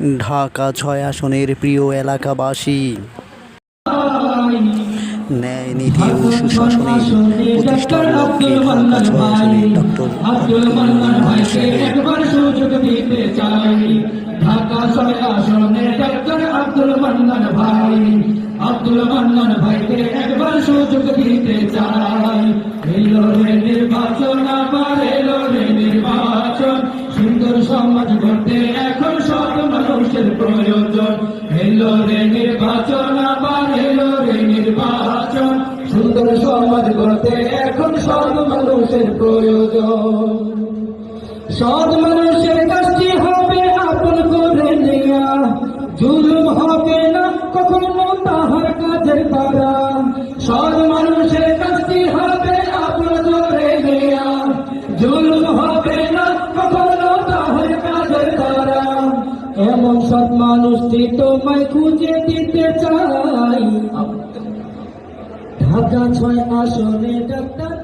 ঢাকা ৬ আসনের প্রিয় এলাকাবাসী, ন্যায় নীতি ও সুশাসনের প্রতিষ্ঠার লক্ষ্যে ঢাকা ৬ আসনে ডক্টর আব্দুল মান্নান ভাই সাহেব ঢাকা ৬ আসনে ডক্টর আব্দুল মান্নান ভাইকে একবার সুযোগ দিতে চাই। এলো রে নির্বাচন, আবার এলো রে নির্বাচন, সুন্দর সমাজ গড়তে এখন সব মানুষের প্রয়োজন। এলো রে নির্বাচন, আবার এলো রে নির্বাচন, সুন্দর সমাজ গড়তে এখন সব মানুষের প্রয়োজন। সৎ মানুষের কাজটি হবে আপন করে নেয়া, জুলুম হবে না কখনো তাহার কাজের দ্বারা। সৎ মানুষের কাজটি হবে আপন করে নেয়া, জুলুম হবে না কখনো তাহার কাজের দ্বারা। এমন সৎ মানুষটি তোমায় খুঁজে দিতে চাই। ঢাকা ৬ আসনে ডাক্তার